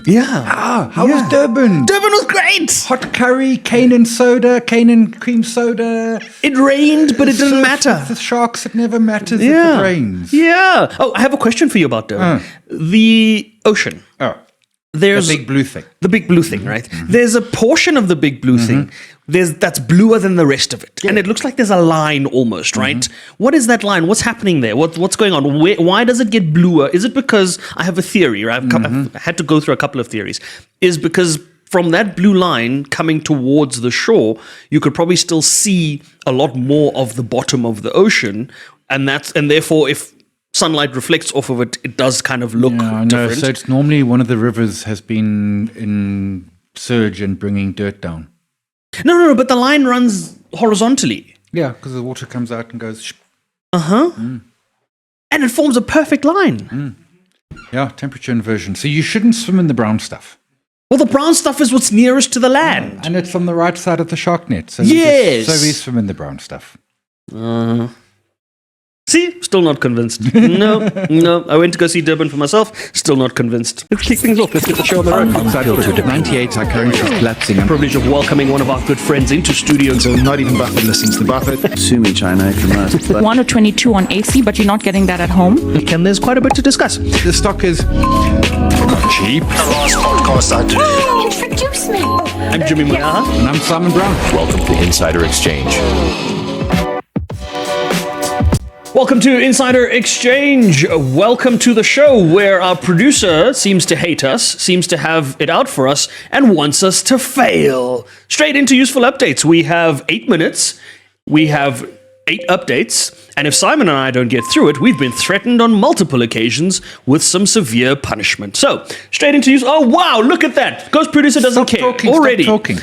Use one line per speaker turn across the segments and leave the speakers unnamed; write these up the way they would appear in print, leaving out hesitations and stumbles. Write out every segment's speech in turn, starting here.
Yeah.
How was Durban?
Durban was great.
Hot curry, cane and cream soda.
It rained, but it didn't matter.
The sharks, it never matters if it rains.
Yeah. Oh, I have a question for you about Durban. The ocean.
Oh.
There's
The big blue thing.
The big blue thing, right? There's a portion of the big blue thing that's bluer than the rest of it. And it looks like there's a line almost, right? What is that line? What's happening there? What's going on? Why does it get bluer? Is it because, I have a theory, right? I've had to go through a couple of theories. Is because from that blue line coming towards the shore, you could probably still see a lot more of the bottom of the ocean. And therefore, if sunlight reflects off of it, it does kind of look different.
So it's normally one of the rivers has been in surge and bringing dirt down.
No, but the line runs horizontally.
Yeah, because the water comes out and goes...
And it forms a perfect line.
Yeah, temperature inversion. So you shouldn't swim in the brown stuff.
Well, the brown stuff is what's nearest to the land.
And it's on the right side of the shark net. So
Yes.
So we swim in the brown stuff.
See? Still not convinced. No. I went to go see Durban for myself. Still not convinced. Let's kick things off. Let's get the show on the road.
Unfiltered. 98, our currency is collapsing.
Privilege of welcoming one of our good friends into studio.
So not even Buffett listens to Buffett. Sue me, China, if you must. But
1 or 22 on AC, but you're not getting that at home.
And there's quite a bit to discuss.
The stock is cheap.
The last podcast I did.
Introduce me.
I'm Jimmy Moyaha.
And I'm Simon Brown.
Welcome to Insider Exchange.
Welcome to Insider Exchange. Welcome to the show where our producer seems to hate us, seems to have it out for us, and wants us to fail. Straight into useful updates. We have 8 minutes. We have 8 updates. And if Simon and I don't get through it, we've been threatened on multiple occasions with some severe punishment. So, straight into Oh, wow, look at that. Ghost producer doesn't care. Already.
Stop talking.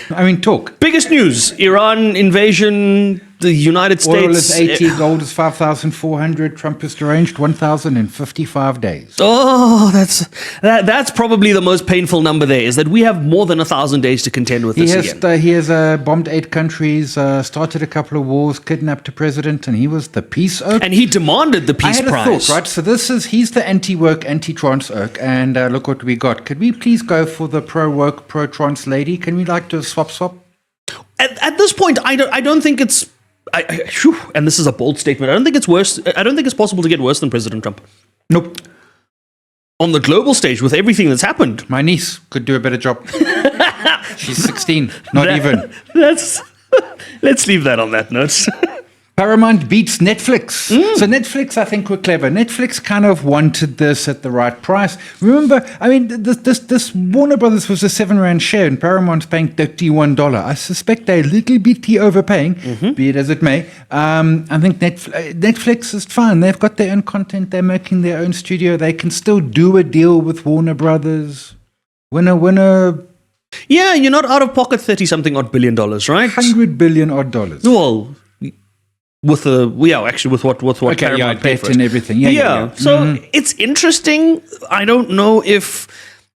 I mean, talk.
Biggest news, Iran invasion, the United States.
Oil is 80, gold is 5,400, Trump has arranged 1,055 days.
Oh, that's probably the most painful number there, is that we have more than 1,000 days to contend with this again.
He has bombed 8 countries, started a couple of wars, kidnapped a president, and he was the peace oak.
And he demanded the peace prize.
I had a thought, right? So he's the anti-work, anti-trans oak, and look what we got. Could we please go for the pro-work, pro-trans lady? Can we do a swap?
At this point, I don't think it's... and this is a bold statement. I don't think it's worse. I don't think it's possible to get worse than President Trump.
Nope.
On the global stage, with everything that's happened,
my niece could do a better job. She's 16, not even.
Let's leave that on that note.
Paramount beats Netflix. So Netflix, I think, were clever. Netflix kind of wanted this at the right price. Remember, I mean, this Warner Brothers was a R700M share, and Paramount's paying $31. I suspect they're a little bit overpaying, be it as it may. I think Netflix is fine. They've got their own content. They're making their own studio. They can still do a deal with Warner Brothers. Winner.
Yeah, you're not out of pocket $30-something odd billion, right?
$100 billion odd dollars.
Well, with what Paramount paid for it.
And everything. Yeah.
So it's interesting. I don't know if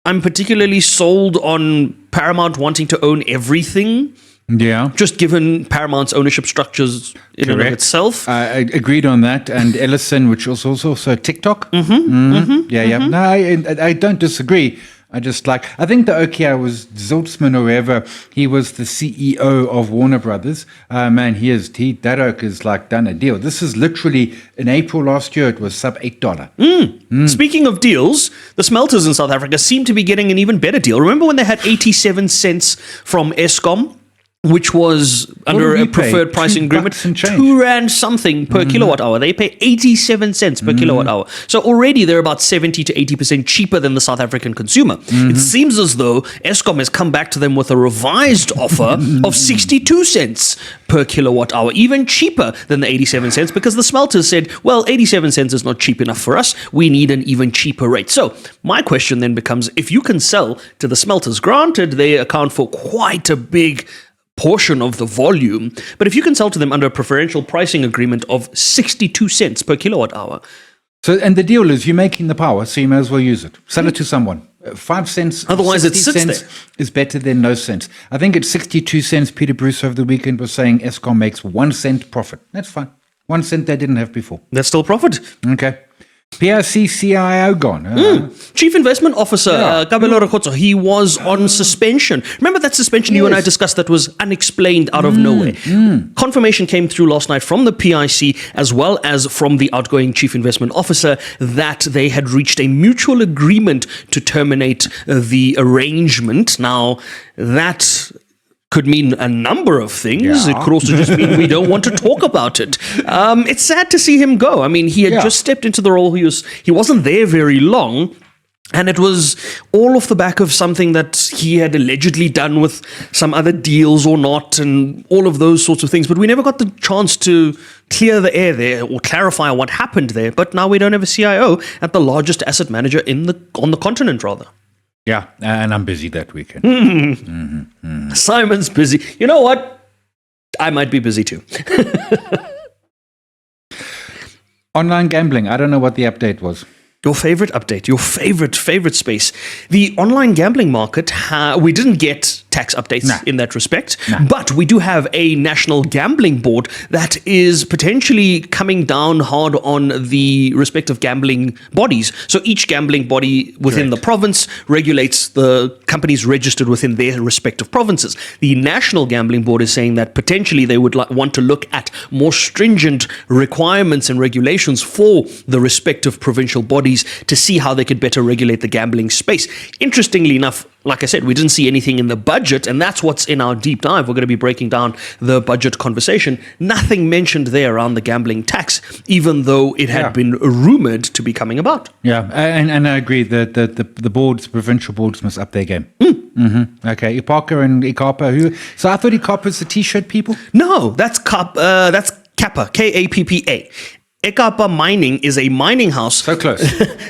I'm particularly sold on Paramount wanting to own everything.
Yeah.
Just given Paramount's ownership structures in and of itself.
I agreed on that. And Ellison, which was also TikTok. Yeah. No, I don't disagree. I think the OKI was Zoltzman or whoever. He was the CEO of Warner Brothers. Man, that oak is done a deal. This is literally, in April last year, it was sub $8.
Speaking of deals, the smelters in South Africa seem to be getting an even better deal. Remember when they had 87 cents from Eskom? Which was under a preferred pricing agreement, 2 rand something per kilowatt hour. They pay 87 cents per kilowatt hour. So already they're about 70 to 80% cheaper than the South African consumer. It seems as though Eskom has come back to them with a revised offer of 62 cents per kilowatt hour, even cheaper than the 87 cents, because the smelters said, well, 87 cents is not cheap enough for us. We need an even cheaper rate. So my question then becomes, if you can sell to the smelters, granted they account for quite a big portion of the volume, but if you can sell to them under a preferential pricing agreement of 62 cents per kilowatt hour.
So, and the deal is you're making the power, so you may as well use it. Sell it to someone. 5 cents,
otherwise it sits there.
Is better than no cents. I think at 62 cents, Peter Bruce over the weekend was saying Eskom makes 1 cent profit. That's fine. 1 cent they didn't have before.
That's still profit.
Okay. PRC CIO gone.
Chief Investment Officer, Kabelo Rakotso, he was on suspension. Remember that suspension you and I discussed that was unexplained out of nowhere? Confirmation came through last night from the PIC as well as from the outgoing Chief Investment Officer that they had reached a mutual agreement to terminate the arrangement. Now, that could mean a number of things. It could also just mean we don't want to talk about it. It's sad to see him go. I mean, he had just stepped into the role. He wasn't there very long. And it was all off the back of something that he had allegedly done with some other deals or not, and all of those sorts of things. But we never got the chance to clear the air there or clarify what happened there. But now we don't have a CIO at the largest asset manager on the continent, rather.
Yeah, and I'm busy that weekend.
Simon's busy. You know what? I might be busy too.
Online gambling. I don't know what the update was.
Your favorite update, your favorite space. The online gambling market, we didn't get tax updates in that respect, but we do have a national gambling board that is potentially coming down hard on the respective gambling bodies. So each gambling body within the province regulates the companies registered within their respective provinces. The National Gambling Board is saying that potentially they would want to look at more stringent requirements and regulations for the respective provincial bodies to see how they could better regulate the gambling space. Interestingly enough, like I said, we didn't see anything in the budget, and that's what's in our deep dive. We're going to be breaking down the budget conversation. Nothing mentioned there around the gambling tax, even though it had been rumored to be coming about.
Yeah, and I agree that the boards, provincial boards, must up their game. Okay, Ipaka and Ekapa. So I thought Ekapa is the T-shirt people?
No, that's Kappa, K-A-P-P-A. Ekapa Mining is a mining house.
So close.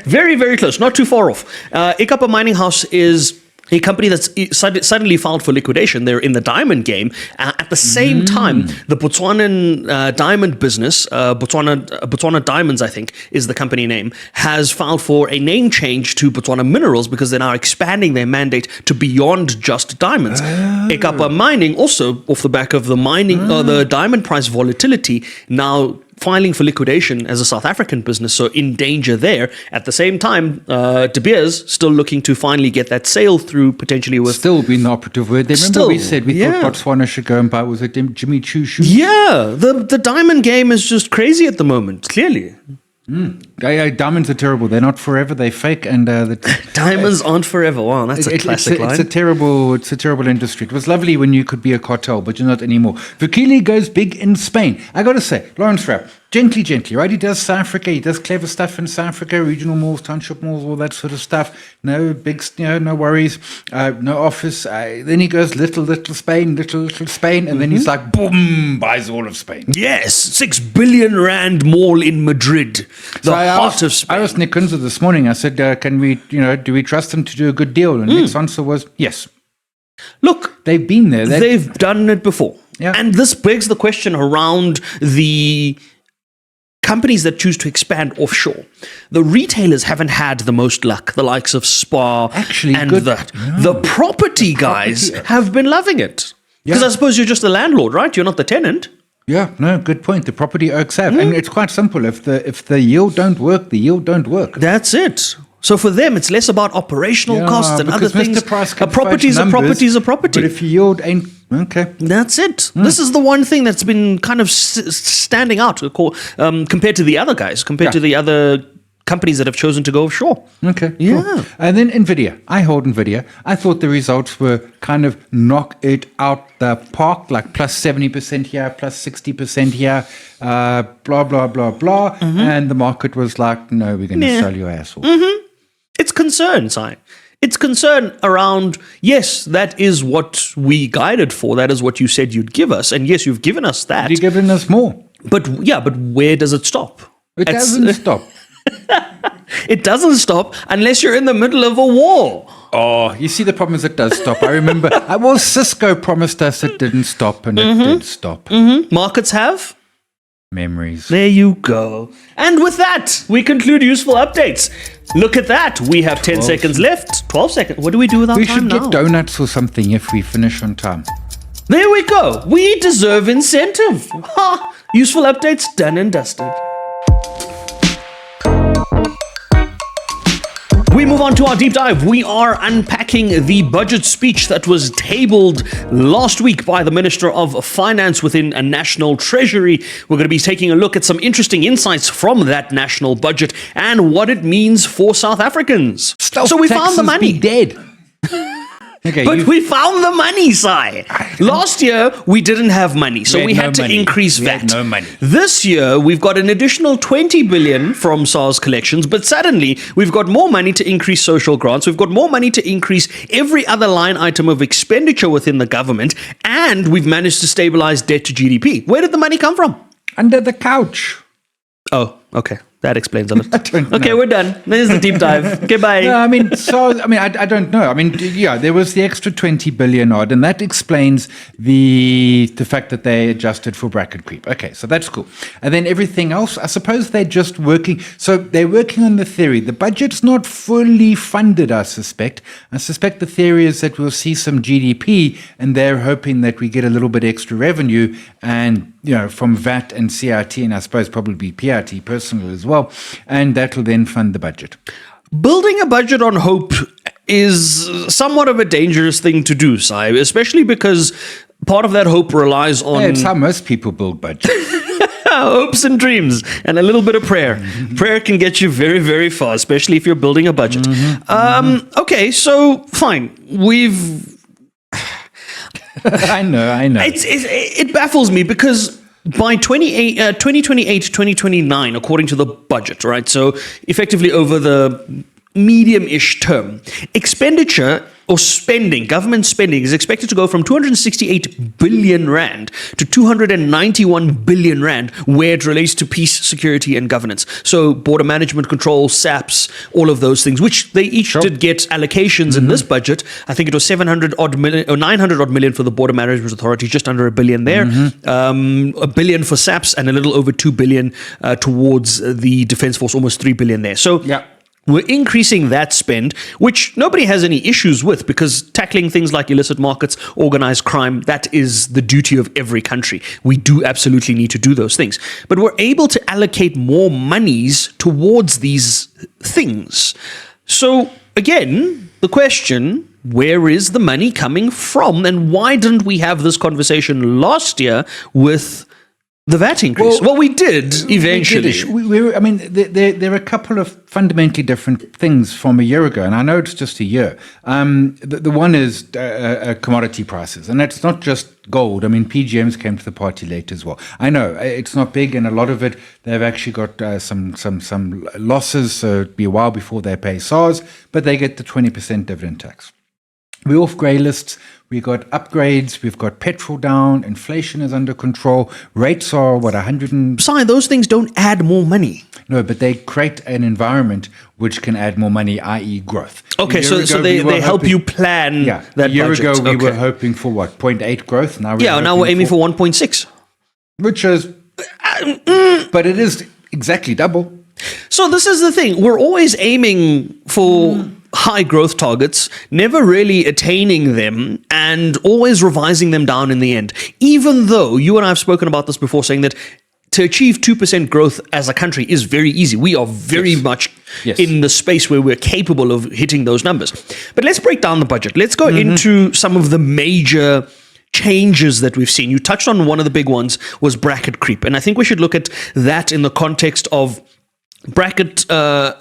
Very, very close. Not too far off. Ekapa Mining House is a company that's suddenly filed for liquidation. They're in the diamond game. At the same time, the Botswanan diamond business, Botswana Diamonds, I think, is the company name, has filed for a name change to Botswana Minerals because they're now expanding their mandate to beyond just diamonds. Ekapa Mining, also off the back of the the diamond price volatility, now filing for liquidation as a South African business, so in danger there. At the same time, De Beers still looking to finally get that sale through, potentially with...
Still been the operative word. Remember we said we thought Botswana should go and buy, was it Jimmy Choo shoes?
Yeah, the diamond game is just crazy at the moment, clearly.
Diamonds are terrible. They're not forever. They're fake, and
diamonds aren't forever. Wow, that's a classic line.
It's a terrible industry. It was lovely when you could be a cartel, but you're not anymore. Vukile goes big in Spain. I got to say, Lawrence Rapp, gently, right? He does South Africa. He does clever stuff in South Africa, regional malls, township malls, all that sort of stuff. No big, no worries, no office. Then he goes little Spain, little Spain, and then he's like, boom, buys all of Spain.
Yes, 6 billion rand mall in Madrid. Heart of Spain.
I asked Nick Kunze this morning. I said, "Can we, do we trust them to do a good deal?" And Nick's answer was, "Yes."
Look,
they've been there.
They've done it before, and this begs the question around the companies that choose to expand offshore. The retailers haven't had the most luck. The likes of Spar, the property guys have been loving it because I suppose you're just the landlord, right? You're not the tenant.
Yeah, no, good point. The property oaks have. And it's quite simple. If the yield don't work, the yield don't work.
That's it. So for them, it's less about operational costs and other things. A property is a property.
But if yield ain't... Okay.
That's it. This is the one thing that's been kind of standing out compared to the other guys, compared to the other companies that have chosen to go offshore.
Okay.
Yeah.
Cool. And then Nvidia. I hold Nvidia. I thought the results were kind of knock it out the park, like plus 70% here, plus 60% here, blah, blah, blah, blah. And the market was like, no, we're going to sell your ass off.
It's concern, Si. It's concern around, yes, that is what we guided for. That is what you said you'd give us. And yes, you've given us that.
You've given us more.
But where does it stop?
It doesn't stop.
It doesn't stop unless you're in the middle of a war.
Oh, you see, the problem is it does stop. I remember, Cisco promised us it didn't stop, and it did stop.
Markets have
memories.
There you go. And with that, we conclude useful updates. Look at that. We have 10 seconds left. 12 seconds. What do we do with our time now?
We should get donuts or something if we finish on time.
There we go. We deserve incentive. Ha! Useful updates done and dusted. We move on to our deep dive. We are unpacking the budget speech that was tabled last week by the Minister of Finance within a national treasury. We're going to be taking a look at some interesting insights from that national budget and what it means for South Africans. So we found the money.
Dead. Okay,
but we found the money, Sai. Last year, we didn't have money, so we had to increase VAT.
No money.
This year, we've got an additional 20 billion from SARS collections, but suddenly, we've got more money to increase social grants, we've got more money to increase every other line item of expenditure within the government, and we've managed to stabilize debt to GDP. Where did the money come from?
Under the couch.
Oh, okay. That explains a lot.
Okay,
we're done. There's the deep dive. Okay, bye.
No, I don't know. I mean, yeah, there was the extra 20 billion odd, and that explains the fact that they adjusted for bracket creep. Okay, so that's cool. And then everything else, I suppose they're just working. So they're working on the theory. The budget's not fully funded, I suspect. I suspect the theory is that we'll see some GDP, and they're hoping that we get a little bit extra revenue, and from VAT and CIT, and I suppose probably PRT, personal as well, and that will then fund the budget.
Building a budget on hope is somewhat of a dangerous thing to do, Sai, especially because part of that hope relies on...
It's how most people build budgets.
Hopes and dreams and a little bit of prayer. Prayer can get you very, very far, especially if you're building a budget. Okay, so fine.
I know.
It baffles me because by 2028, 2029, according to the budget, right? So effectively over the medium-ish term, expenditure or spending, government spending is expected to go from 268 billion rand to 291 billion rand where it relates to peace, security and governance. So border management control, SAPS, all of those things, which they each did get allocations in this budget. I think it was 700 odd million or 900 odd million for the Border Management Authority, just under $1 billion there, $1 billion for SAPS and a little over 2 billion towards the Defence Force, almost 3 billion there. So we're increasing that spend, which nobody has any issues with because tackling things like illicit markets, organized crime, that is the duty of every country. We do absolutely need to do those things. But we're able to allocate more monies towards these things. So again, the question, where is the money coming from? And why didn't we have this conversation last year with the VAT increase? Well, we did eventually.
There are a couple of fundamentally different things from a year ago, and I know it's just a year. The one is commodity prices, and that's not just gold. I mean, PGMs came to the party late as well. I know it's not big, and a lot of it, they've actually got some losses, so it'll be a while before they pay SARS, but they get the 20% dividend tax. We're off grey lists. We got upgrades. We've got petrol down. Inflation is under control. Rates are, 100
Sorry, those things don't add more money.
No, but they create an environment which can add more money, i.e. growth.
Okay, so they help you plan that budget.
A year ago, we were hoping for 0.8 growth. Now
we're aiming for 1.6.
Which is... but it is exactly double.
So this is the thing. We're always aiming for... high growth targets, never really attaining them and always revising them down in the end. Even though you and I have spoken about this before, saying that to achieve 2% growth as a country is very easy. We are very much in the space where we're capable of hitting those numbers. But let's break down the budget. Let's go into some of the major changes that we've seen. You touched on one of the big ones was bracket creep. And I think we should look at that in the context of bracket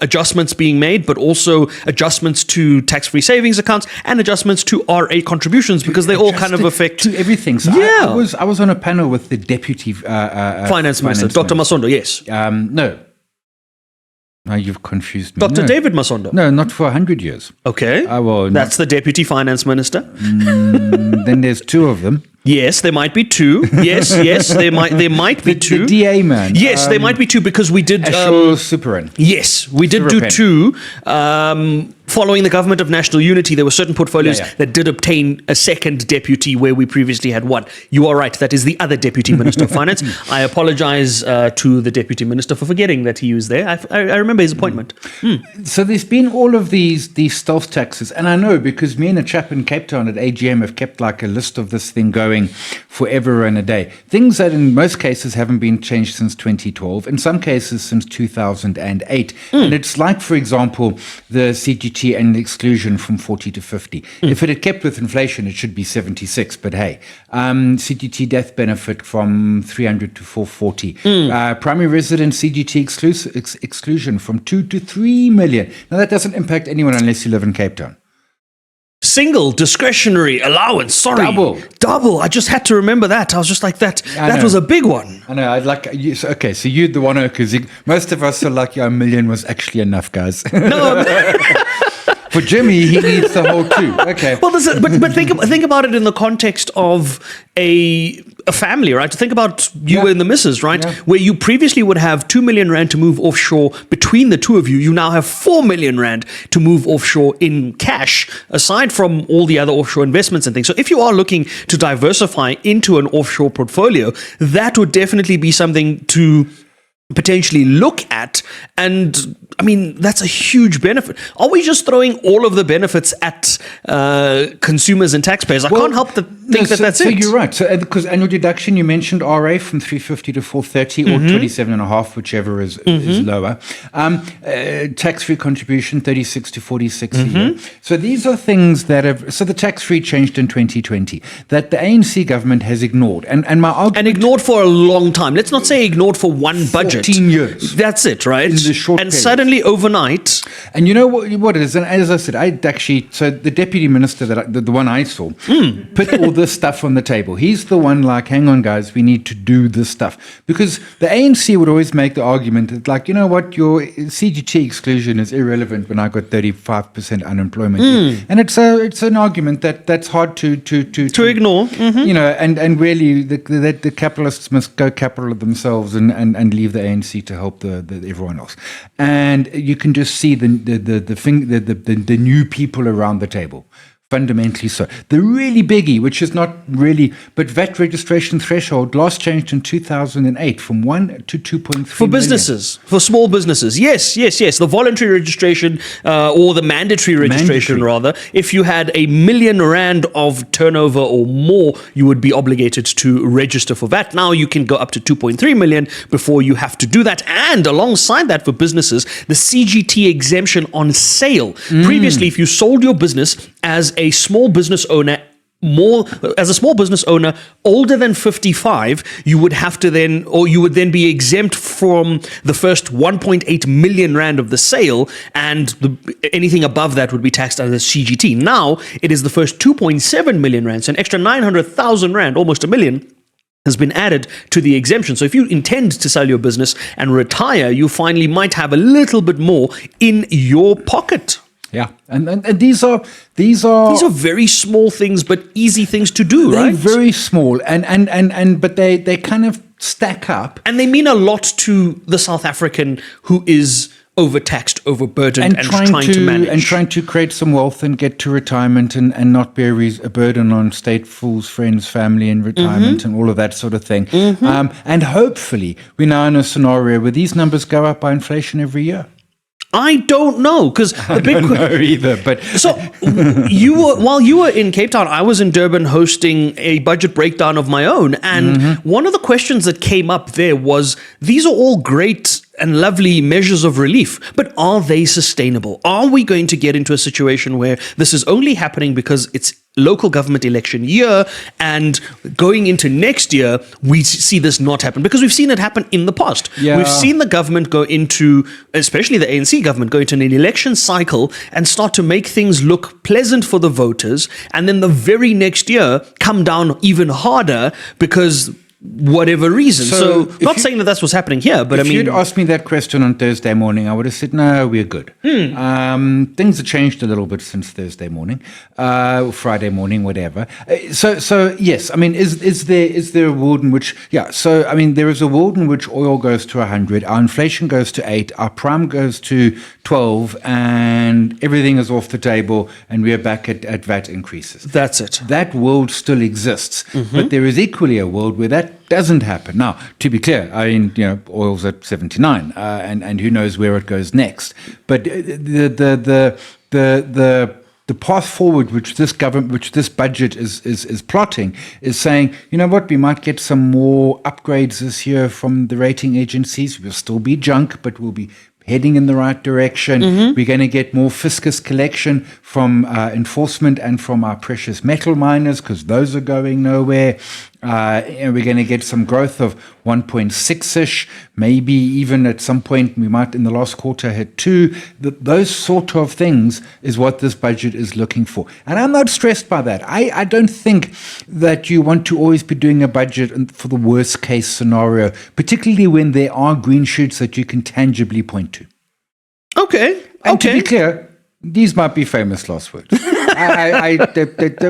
adjustments being made, but also adjustments to tax-free savings accounts and adjustments to RA contributions because they all kind of affect
to everything. So I was on a panel with the deputy
finance minister, Dr. Masondo. Yes.
No, you've confused me.
Dr. David Masondo.
No, not for 100 years.
Okay. That's the deputy finance minister.
Then there's two of them.
Yes, there might be two. Yes, there might be two.
The DA man.
Yes, there might be two because we did.
Superin.
Yes, we did do two following the government of national unity, there were certain portfolios that did obtain a second deputy where we previously had one. You are right. That is the other deputy minister of finance. I apologize to the deputy minister for forgetting that he was there. I remember his appointment.
So there's been all of these stealth taxes. And I know because me and a chap in Cape Town at AGM have kept like a list of this thing going forever and a day. Things that in most cases haven't been changed since 2012. In some cases since 2008. And it's like, for example, the CGT and exclusion from 40 to 50. If it had kept with inflation, it should be 76. But hey, CGT death benefit from 300 to 440. Primary resident CGT exclusion from 2 to 3 million. Now that doesn't impact anyone unless you live in Cape Town.
Single discretionary allowance. Sorry. Double. I just had to remember that. I was just like, that was a big one.
I know. I'd like, okay, so you're the one, because most of us are like, a million was actually enough, guys.
No,
for Jimmy, he needs the whole 2. Okay.
Well, but think about it in the context of a family, right? Think about you and the missus, right? Yeah. Where you previously would have 2 million rand to move offshore between the two of you. You now have 4 million rand to move offshore in cash, aside from all the other offshore investments and things. So if you are looking to diversify into an offshore portfolio, that would definitely be something to potentially look at. And I mean, that's a huge benefit. Are we just throwing all of the benefits at consumers and taxpayers? I can't help but think that's it.
So you're right. So because annual deduction, you mentioned RA from 350 to 430 or 27.5, whichever is lower. Tax-free contribution 36 to 46 a year. So these are things that have. So the tax-free changed in 2020 that the ANC government has ignored, and my argument,
and ignored for a long time. Let's not say ignored for one budget.
14 years.
That's it, right?
In the short
and
period.
Suddenly overnight.
And you know what it is? And as I said, so the deputy minister, the one I saw, put all this stuff on the table. He's the one like, hang on, guys, we need to do this stuff. Because the ANC would always make the argument that, like, you know what, your CGT exclusion is irrelevant when I got 35% unemployment. And it's an argument that's hard to
ignore.
You know, and really the capitalists must go capital themselves and leave the ANC to help the everyone else. And you can just see the new people around the table. Fundamentally so. The really biggie, which is not really, but VAT registration threshold last changed in 2008 from 1 to 2.3
for businesses, for small businesses. Yes. The voluntary registration or the mandatory registration, rather. If you had R1 million of turnover or more, you would be obligated to register for VAT. Now you can go up to 2.3 million before you have to do that. And alongside that, for businesses, the CGT exemption on sale. Previously, if you sold your business as a small business owner, older than 55, you would then be exempt from the first 1.8 million rand of the sale, and anything above that would be taxed as a CGT. Now it is the first 2.7 million rand, so an extra 900,000 rand, almost $1 million, has been added to the exemption. So if you intend to sell your business and retire, you finally might have a little bit more in your pocket.
Yeah, and these are
very small things, but easy things to do, right?
They're very small, but they kind of stack up,
and they mean a lot to the South African who is overtaxed, overburdened, and trying to manage,
and trying to create some wealth and get to retirement and not be a burden on state, fools, friends, family, and retirement and all of that sort of thing. And hopefully, we're now in a scenario where these numbers go up by inflation every year.
I don't know, because
I don't know either. But
so while you were in Cape Town, I was in Durban hosting a budget breakdown of my own, and one of the questions that came up there was: these are all great and lovely measures of relief, but are they sustainable? Are we going to get into a situation where this is only happening because it's local government election year, and going into next year, we see this not happen? Because we've seen it happen in the past. Yeah. We've seen the government go into, especially the ANC government, go into an election cycle and start to make things look pleasant for the voters, and then the very next year come down even harder because whatever reason. So not
you-
saying that that's what's happening here, but I
If
mean,
you'd asked me that question on Thursday morning, I would have said, no, we're good. Things have changed a little bit since Thursday morning, or Friday morning, whatever. So yes, I mean, is there a world in which, so I mean, there is a world in which oil goes to 100, our inflation goes to 8, our prime goes to 12, and everything is off the table, and we are back at VAT increases.
that's it.
That world still exists, but there is equally a world where that doesn't happen. Now, to be clear, I mean, oil's at 79, and who knows where it goes next. But the path forward, which this budget is plotting, is saying, you know what, we might get some more upgrades this year from the rating agencies. We'll still be junk, but we'll be heading in the right direction. We're going to get more fiscus collection from enforcement and from our precious metal miners, because those are going nowhere. We're going to get some growth of 1.6-ish, maybe even at some point we might in the last quarter hit 2. Those sort of things is what this budget is looking for. And I'm not stressed by that. I don't think that you want to always be doing a budget for the worst case scenario, particularly when there are green shoots that you can tangibly point to.
Okay.
And to be clear, these might be famous last words. I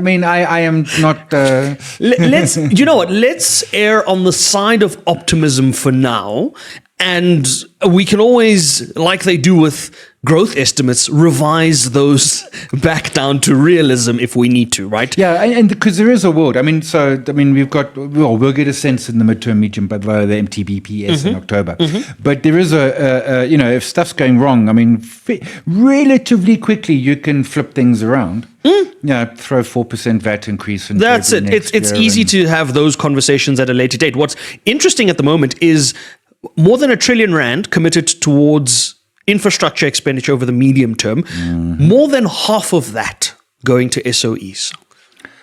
mean, I am not.
Let's, you know what? Let's err on the side of optimism for now, and we can always, like they do with growth estimates, revise those back down to realism if we need to, right?
Yeah, and because there is a world. I mean, we'll get a sense in the midterm medium by the MTBPS in October. But there is if stuff's going wrong, I mean, relatively quickly you can flip things around. Throw 4% VAT increase.
That's it. It's easy to have those conversations at a later date. What's interesting at the moment is more than R1 trillion committed towards infrastructure expenditure over the medium term, more than half of that going to SOEs.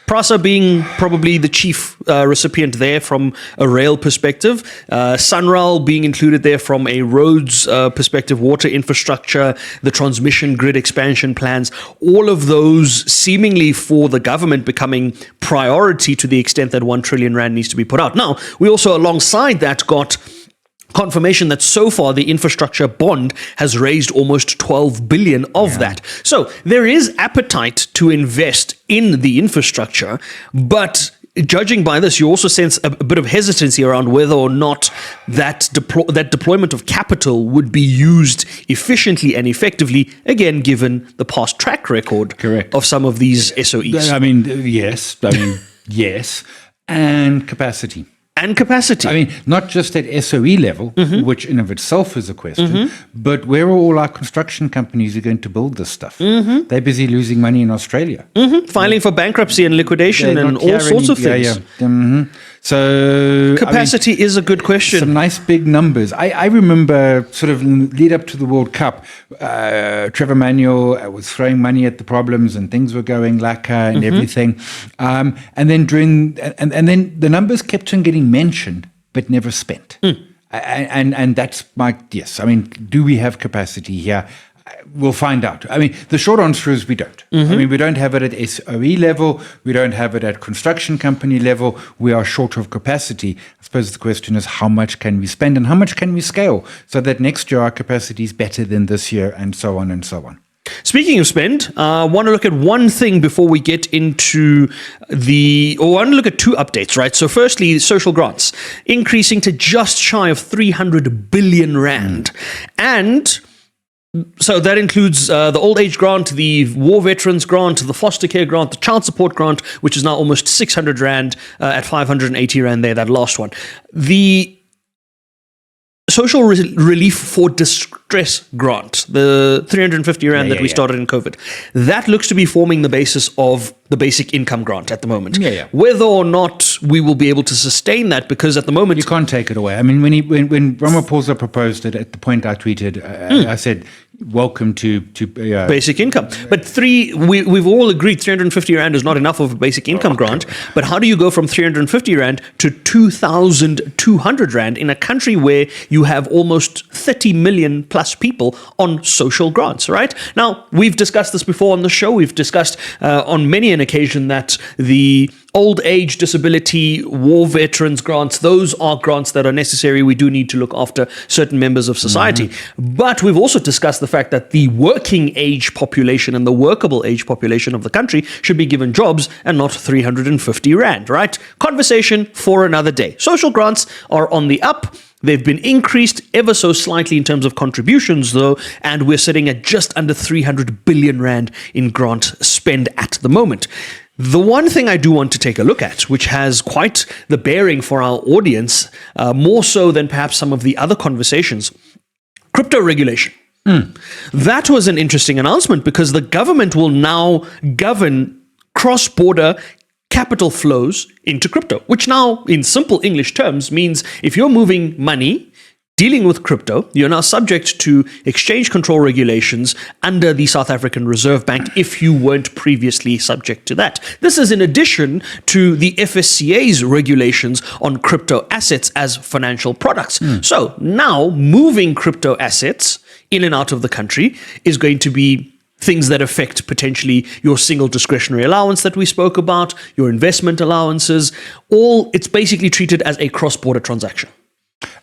PRASA being probably the chief recipient there from a rail perspective, Sunrail being included there from a roads perspective, water infrastructure, the transmission grid expansion plans, all of those seemingly for the government becoming priority to the extent that R1 trillion needs to be put out. Now, we also alongside that got confirmation that so far the infrastructure bond has raised almost 12 billion of that. So there is appetite to invest in the infrastructure, but judging by this, you also sense a bit of hesitancy around whether or not that deployment of capital would be used efficiently and effectively, again, given the past track record of some of these SOEs.
I mean, yes. Yes. And capacity.
And capacity.
I mean, not just at SOE level, which in of itself is a question, but where are all our construction companies who are going to build this stuff? They're busy losing money in Australia.
Filing for bankruptcy and liquidation and all sorts of things.
So
capacity is a good question.
Some nice big numbers. I remember sort of lead up to the World Cup, Trevor Manuel was throwing money at the problems and things were going lacquer and everything. And then then the numbers kept on getting mentioned but never spent. And that's my yes. I mean, do we have capacity here? We'll find out. I mean, the short answer is we don't. I mean, we don't have it at SOE level. We don't have it at construction company level. We are short of capacity. I suppose the question is how much can we spend and how much can we scale so that next year our capacity is better than this year and so on and so on.
Speaking of spend, I want to look at one thing before we get into I want to look at two updates, right? So firstly, social grants increasing to just shy of 300 billion rand. And so that includes the old age grant, the war veterans grant, the foster care grant, the child support grant, which is now almost 600 rand at 580 rand there, that last one. The social relief for distress grant, the 350 rand that we started in COVID, that looks to be forming the basis of the basic income grant at the moment. Whether or not we will be able to sustain that, because at the moment
you can't take it away. I mean, when Ramaphosa proposed it, at the point I tweeted, I said, welcome to
basic income. But we've all agreed 350 rand is not enough of a basic income grant. But how do you go from 350 rand to 2,200 rand in a country where you have almost 30 million plus people on social grants, right? Now, we've discussed this before on the show. We've discussed on many an occasion that the old age, disability, war veterans grants, those are grants that are necessary. We do need to look after certain members of society. But we've also discussed the fact that the working age population and the workable age population of the country should be given jobs and not 350 rand, right? Conversation for another day. Social grants are on the up. They've been increased ever so slightly in terms of contributions, though, and we're sitting at just under 300 billion rand in grant spend at the moment. The one thing I do want to take a look at, which has quite the bearing for our audience, more so than perhaps some of the other conversations, crypto regulation. That was an interesting announcement because the government will now govern cross-border capital flows into crypto, which now, in simple English terms, means if you're moving money, dealing with crypto, you're now subject to exchange control regulations under the South African Reserve Bank if you weren't previously subject to that. This is in addition to the FSCA's regulations on crypto assets as financial products. So now moving crypto assets in and out of the country is going to be things that affect potentially your single discretionary allowance that we spoke about, your investment allowances, it's basically treated as a cross-border transaction.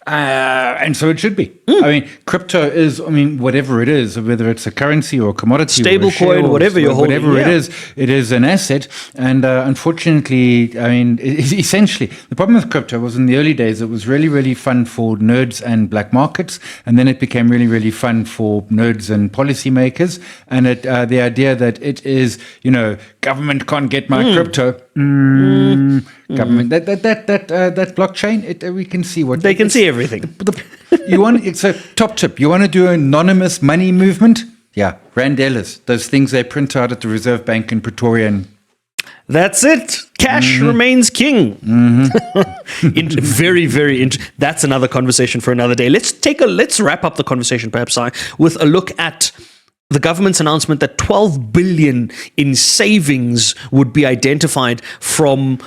And so it should be. I mean, crypto is, whatever it is, whether it's a currency or a commodity,
stable coin, whatever you're holding,
whatever it is an asset. And unfortunately, essentially, the problem with crypto was in the early days, it was really, really fun for nerds and black markets. And then it became really, really fun for nerds and policymakers. And the idea that it is, government can't get my crypto. Government that blockchain, we can see what
they can see everything.
It's a top tip. You want to do anonymous money movement? Yeah, randellas, those things they print out at the Reserve Bank in Pretoria. And
that's it. Cash remains king. Very, very. That's another conversation for another day. Let's wrap up the conversation, perhaps, with a look at the government's announcement that 12 billion in savings would be identified from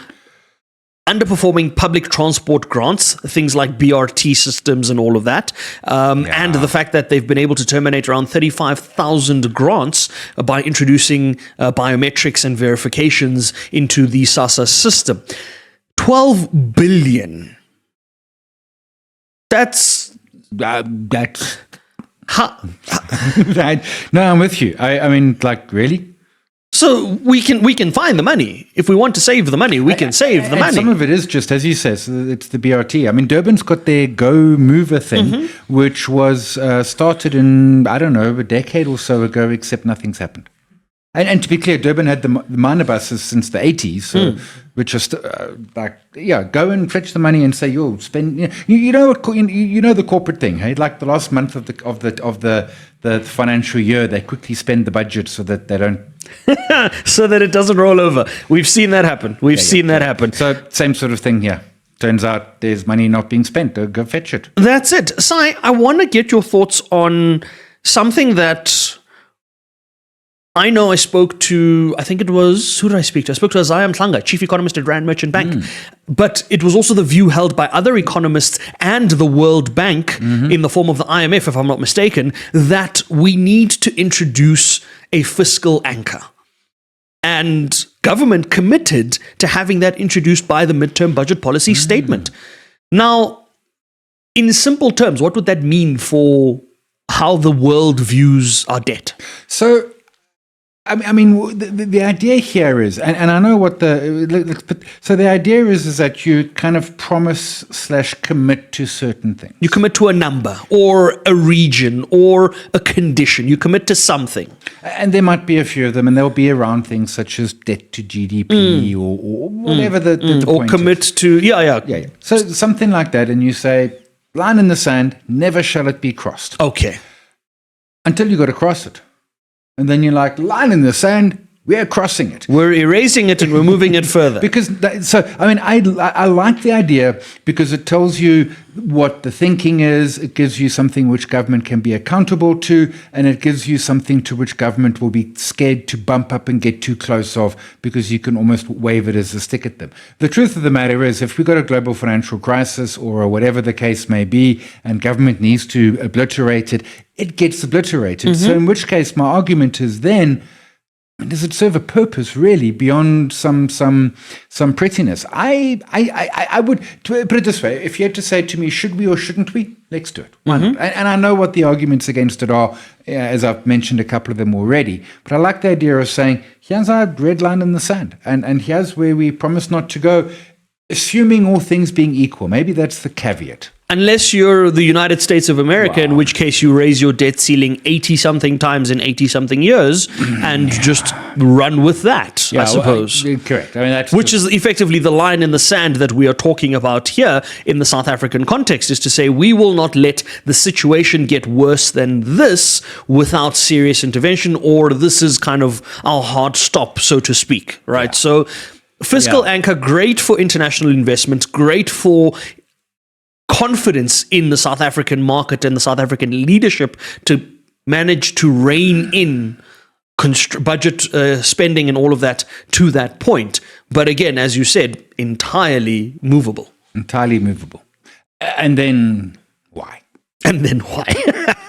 underperforming public transport grants, things like BRT systems and all of that, and the fact that they've been able to terminate around 35,000 grants by introducing biometrics and verifications into the SASSA system. 12 billion. That's
No, I'm with you. I mean, really?
So we can find the money. If we want to save the money, we can save the money.
Some of it is just, as you say, it's the BRT. I mean, Durban's got their Go Mover thing, which was started in, I don't know, a decade or so ago, except nothing's happened. And to be clear, Durban had the minor buses since the 80s, so, which are go and fetch the money and say you'll spend. You know what? You know the corporate thing, hey? Like the last month of the financial year, they quickly spend the budget so that they don't.
So that it doesn't roll over. We've seen that happen. We've seen that happen.
So same sort of thing here. Turns out there's money not being spent. Go fetch it.
That's it. Sai, I want to get your thoughts on something that I know I spoke to, I think it was, who did I speak to? I spoke to Isaiah Mhlanga, chief economist at Rand Merchant Bank. But it was also the view held by other economists and the World Bank in the form of the IMF, if I'm not mistaken, that we need to introduce a fiscal anchor. And government committed to having that introduced by the midterm budget policy statement. Now, in simple terms, what would that mean for how the world views our debt?
So, I mean, the idea here is, and I know what so the idea is that you kind of promise / commit to certain things.
You commit to a number or a region or a condition. You commit to something.
And there might be a few of them, and they'll be around things such as debt to GDP or whatever the point
or commit
is.
to, yeah.
So something like that, and you say, line in the sand, never shall it be crossed.
Okay.
Until you got to cross it. And then you're like, line in the sand, we're crossing it.
We're erasing it and we're moving it further.
I like the idea because it tells you what the thinking is. It gives you something which government can be accountable to, and it gives you something to which government will be scared to bump up and get too close of because you can almost wave it as a stick at them. The truth of the matter is, if we've got a global financial crisis or whatever the case may be, and government needs to obliterate it, it gets obliterated. So in which case, my argument is then, does it serve a purpose really beyond some prettiness? I would put it this way: if you had to say to me, should we or shouldn't we? Let's do it. Why not? And I know what the arguments against it are, as I've mentioned a couple of them already. But I like the idea of saying, here's our red line in the sand, and here's where we promise not to go, assuming all things being equal. Maybe that's the caveat.
Unless you're the United States of America, in which case you raise your debt ceiling 80-something times in 80-something years and just run with that, I suppose.
Correct. I mean,
which is effectively the line in the sand that we are talking about here in the South African context, is to say we will not let the situation get worse than this without serious intervention, or this is kind of our hard stop, so to speak, right? Yeah. So fiscal anchor, great for international investment, great for confidence in the South African market and the South African leadership to manage to rein in budget spending and all of that to that point. But again, as you said, entirely movable.
Entirely movable. And then why?
And then why?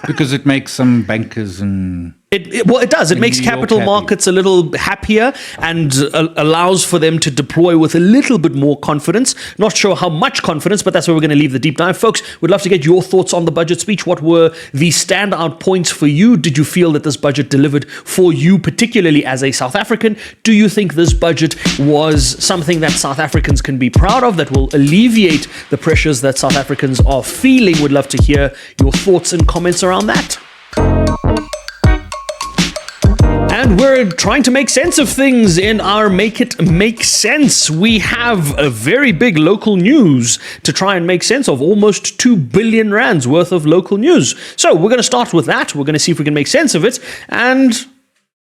Because it makes some bankers and...
It does. It makes capital markets a little happier and allows for them to deploy with a little bit more confidence. Not sure how much confidence, but that's where we're going to leave the deep dive. Folks, we'd love to get your thoughts on the budget speech. What were the standout points for you? Did you feel that this budget delivered for you, particularly as a South African? Do you think this budget was something that South Africans can be proud of, that will alleviate the pressures that South Africans are feeling? We'd love to hear your thoughts and comments around that. And we're trying to make sense of things in our Make It Make Sense. We have a very big local news to try and make sense of, almost 2 billion rands worth of local news. So we're going to start with that. We're going to see if we can make sense of it, and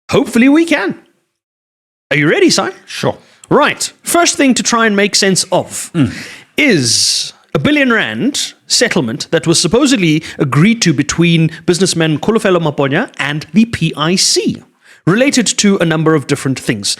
hopefully we can. Are you ready, Si?
Sure.
Right. First thing to try and make sense of is a R1 billion settlement that was supposedly agreed to between businessman Vukile Property and the PIC, related to a number of different things.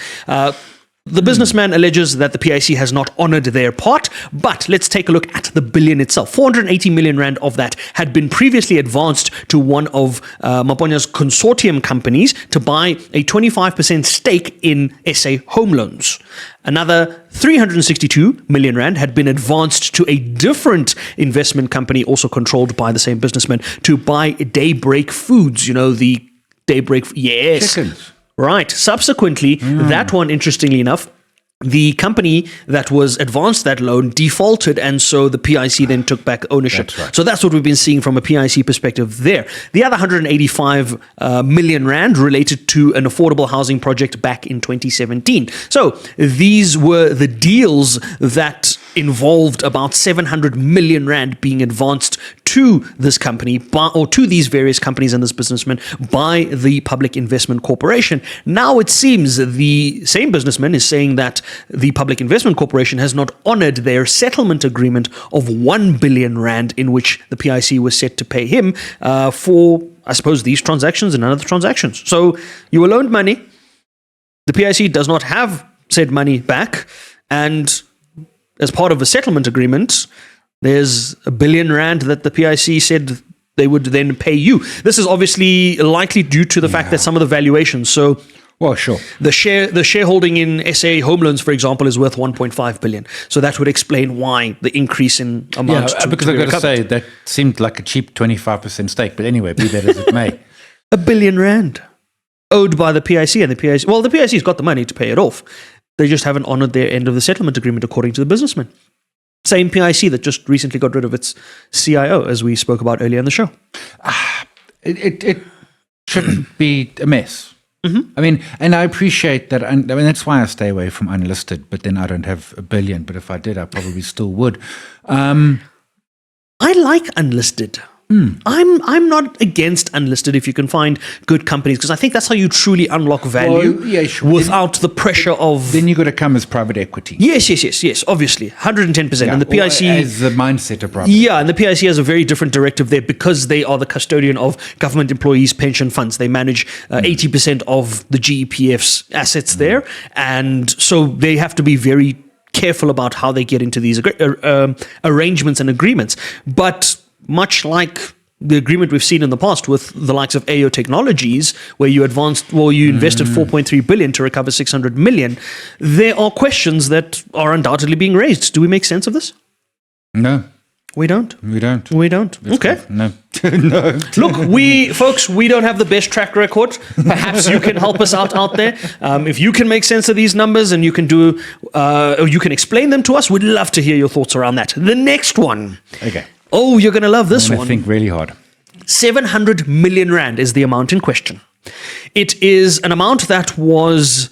The businessman alleges that the PIC has not honored their part, but let's take a look at the billion itself. 480 million rand of that had been previously advanced to one of Maponya's consortium companies to buy a 25% stake in SA Home Loans. Another 362 million rand had been advanced to a different investment company, also controlled by the same businessman, to buy Daybreak Foods, the Daybreak, yes.
Chickens.
Right. Subsequently, that one, interestingly enough, the company that was advanced that loan defaulted, and so the PIC then took back ownership.
That's right.
So that's what we've been seeing from a PIC perspective there. The other 185 million rand related to an affordable housing project back in 2017. So these were the deals that involved about 700 million rand being advanced to this company, or to these various companies and this businessman, by the Public Investment Corporation. Now it seems the same businessman is saying that the Public Investment Corporation has not honored their settlement agreement of 1 billion rand, in which the PIC was set to pay him for, I suppose, these transactions and other transactions. So you were loaned money, the PIC does not have said money back, and as part of a settlement agreement, there's 1 billion rand that the PIC said they would then pay you. This is obviously likely due to the fact that some of the valuations. So,
well, sure.
The shareholding in SA Home Loans, for example, is worth 1.5 billion. So that would explain why the increase in amount.
Yeah, because I've got to say that seemed like a cheap 25% stake. But anyway, be that as it may,
1 billion rand owed by the PIC, and the PIC. Well, the PIC's got the money to pay it off. They just haven't honored their end of the settlement agreement, according to the businessman. Same PIC that just recently got rid of its CIO, as we spoke about earlier in the show.
It shouldn't be a mess. Mm-hmm. I mean, and I appreciate that. And I mean, that's why I stay away from unlisted, but then I don't have 1 billion. But if I did, I probably still would. I
like unlisted. I'm not against unlisted if you can find good companies, because I think that's how you truly unlock value without the pressure of...
Then you've got to come as private equity.
Yes, obviously, 110%.
Yeah,
and the PIC...
as the mindset of private
Yeah, and the PIC has a very different directive there because they are the custodian of government employees' pension funds. They manage 80% of the GEPF's assets there, and so they have to be very careful about how they get into these arrangements and agreements. But... much like the agreement we've seen in the past with the likes of AO Technologies, where you invested 4.3 billion to recover 600 million, there are questions that are undoubtedly being raised. Do we make sense of this?
No.
We don't. Okay.
No. No.
Look, folks, we don't have the best track record. Perhaps you can help us out there. If you can make sense of these numbers and you can or you can explain them to us, we'd love to hear your thoughts around that. The next one.
Okay.
Oh, you're going to love this one.
I think really hard.
700 million rand is the amount in question. It is an amount that was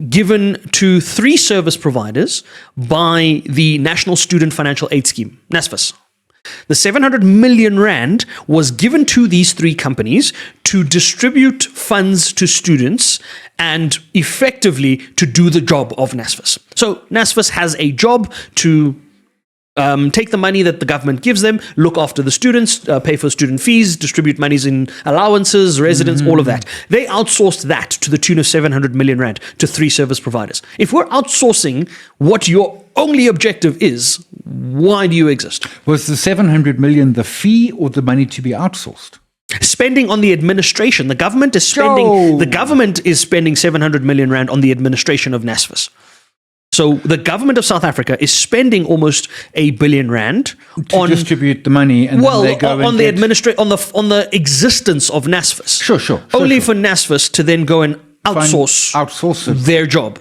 given to 3 service providers by the National Student Financial Aid Scheme, NSFAS. The 700 million rand was given to these 3 companies to distribute funds to students and effectively to do the job of NSFAS. So NSFAS has a job to take the money that the government gives them, look after the students, pay for student fees, distribute monies in allowances, residence, all of that. They outsourced that to the tune of 700 million rand to 3 service providers. If we're outsourcing what your only objective is, why do you exist?
Was the 700 million the fee or the money to be outsourced?
Spending on the administration. The government is spending 700 million rand on the administration of NSFAS. So the government of South Africa is spending almost R1 billion
to distribute the money, and then they go
on the existence of NSFAS.
Sure.
For NSFAS to then go and outsource their job.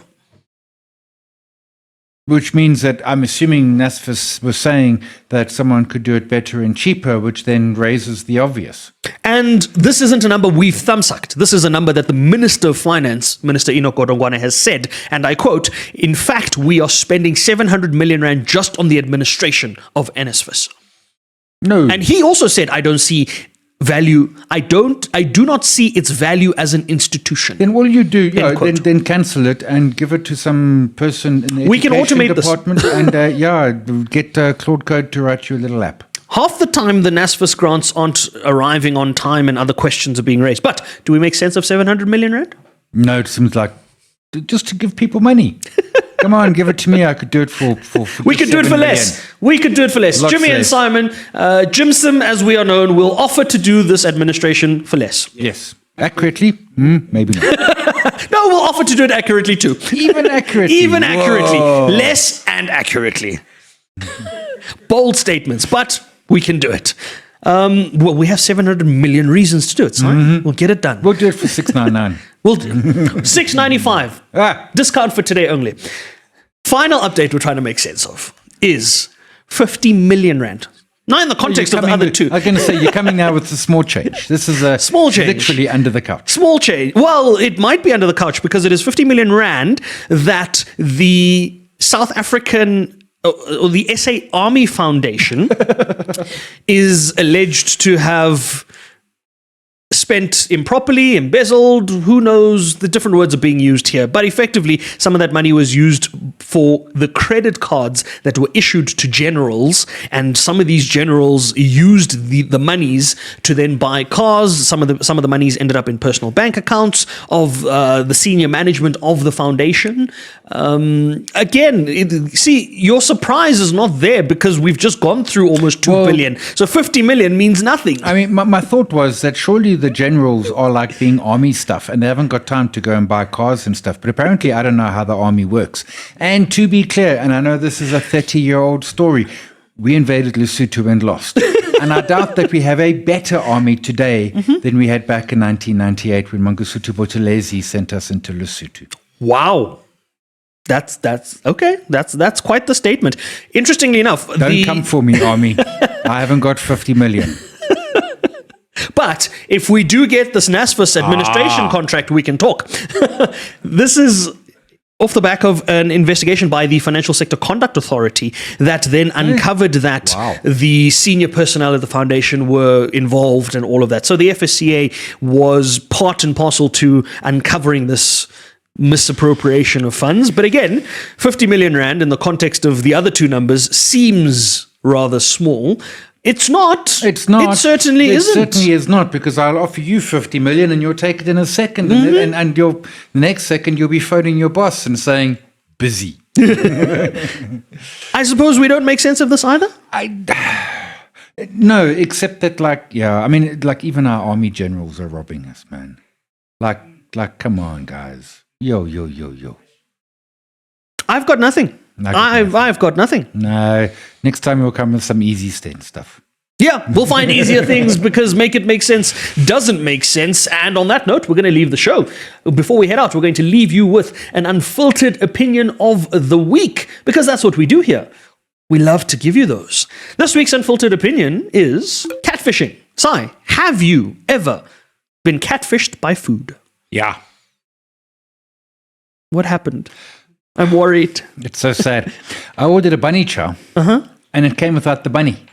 Which means that I'm assuming NSFAS was saying that someone could do it better and cheaper, which then raises the obvious.
And this isn't a number we've thumbsucked. This is a number that the Minister of Finance, Minister Enoch Godongwana, has said, and I quote, "In fact, we are spending 700 million rand just on the administration of NSFAS."
No.
And he also said, I don't see value. I do not see its value as an institution.
Then all you do, then cancel it and give it to some person in the education department and get Claude Code to write you a little app.
Half the time, the NSFAS grants aren't arriving on time and other questions are being raised. But do we make sense of 700 million rand?
No, it seems like just to give people money. Come on, give it to me. I could do it for
we could do it for less. We could do it for less. Jimmy and Simon, Jimsum, as we are known, will offer to do this administration for less.
Yes. Accurately? Maybe not.
No, we'll offer to do it accurately too.
Even accurately?
Even accurately. Less and accurately. Bold statements, but we can do it. Well, we have 700 million reasons to do it, Simon. We'll get it done.
We'll do it for 699.
We'll do 695. Discount for today only. Final update we're trying to make sense of is 50 million rand. Now, in the context of the other 2.
I was going to say, you're coming now with a small change. This is a
small change.
Literally under the couch.
Small change. Well, it might be under the couch because it is 50 million rand that the South African or the SA Army Foundation is alleged to have spent improperly, embezzled, who knows, the different words are being used here. But effectively, some of that money was used for the credit cards that were issued to generals, and some of these generals used the monies to then buy cars. Some of the monies ended up in personal bank accounts of the senior management of the foundation. See, your surprise is not there because we've just gone through almost 2 billion. So 50 million means nothing.
I mean, my thought was that surely the generals are like being army stuff and they haven't got time to go and buy cars and stuff. But apparently, I don't know how the army works. And to be clear, and I know this is a 30-year-old story, we invaded Lesotho and lost. And I doubt that we have a better army today than we had back in 1998 when Mangosuthu Buthelezi sent us into Lesotho.
Wow. That's okay. That's quite the statement. Interestingly enough,
don't come for me, army. I haven't got 50 million.
But if we do get this NSFAS administration contract, we can talk. This is off the back of an investigation by the Financial Sector Conduct Authority that then uncovered that the senior personnel at the foundation were involved and all of that. So the FSCA was part and parcel to uncovering this misappropriation of funds. But again, 50 million rand in the context of the other 2 numbers seems rather small. It's not.
It's not.
It certainly isn't.
It certainly is not, because I'll offer you 50 million and you'll take it in a second. And the next second you'll be phoning your boss and saying, busy.
I suppose we don't make sense of this either?
No, except that, even our army generals are robbing us, man. Like, come on, guys. Yo.
I've got nothing. I've got nothing.
No, next time we'll come with some easy stuff.
Yeah, we'll find easier things because make it make sense doesn't make sense. And on that note, we're going to leave the show. Before we head out, we're going to leave you with an unfiltered opinion of the week because that's what we do here. We love to give you those. This week's unfiltered opinion is catfishing. Si, have you ever been catfished by food?
Yeah.
What happened? I'm worried.
It's so sad. I ordered a bunny chow, and it came without the bunny.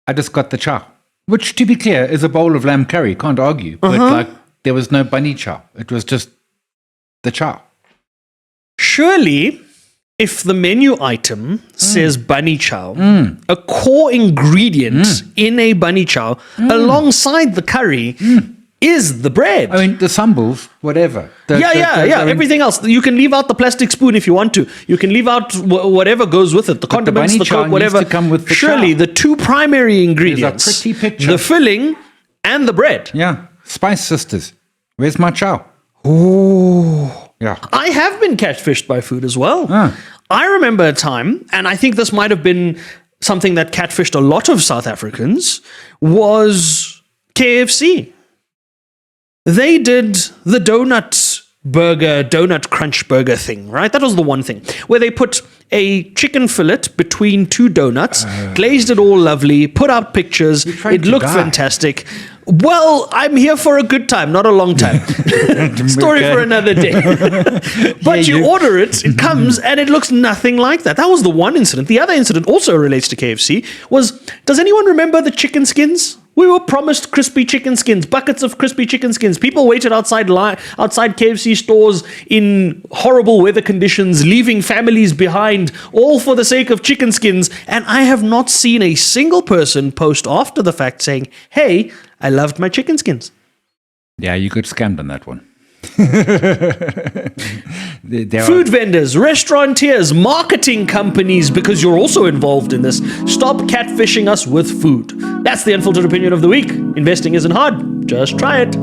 I just got the chow, which, to be clear, is a bowl of lamb curry. Can't argue. But there was no bunny chow. It was just the chow.
Surely, if the menu item says bunny chow, a core ingredient in a bunny chow alongside the curry is the bread.
I mean, the sambals, whatever.
Everything else. You can leave out the plastic spoon if you want to. You can leave out whatever goes with it. The condiments, the coke, whatever.
To come with the
Surely,
chow.
the two primary ingredients,
There's a pretty picture.
the filling and the bread.
Yeah. Spice Sisters. Where's my chow?
Oh.
Yeah.
I have been catfished by food as well. I remember a time, and I think this might have been something that catfished a lot of South Africans, was KFC. They did the donut crunch burger thing, right? That was the one thing where they put a chicken fillet between two donuts, glazed it all lovely, put out pictures. It looked fantastic. Well, I'm here for a good time, not a long time. Story for another day. But you order it, it comes, and it looks nothing like that. That was the one incident. The other incident also relates to KFC was, does anyone remember the chicken skins? We were promised crispy chicken skins, buckets of crispy chicken skins. People waited outside KFC stores in horrible weather conditions, leaving families behind, all for the sake of chicken skins. And I have not seen a single person post after the fact saying, hey, I loved my chicken skins.
Yeah, you got scammed on that one.
Food vendors, restaurateurs, marketing companies, because you're also involved in this. Stop catfishing us with food. That's the unfiltered opinion of the week. Investing isn't hard. Just try it.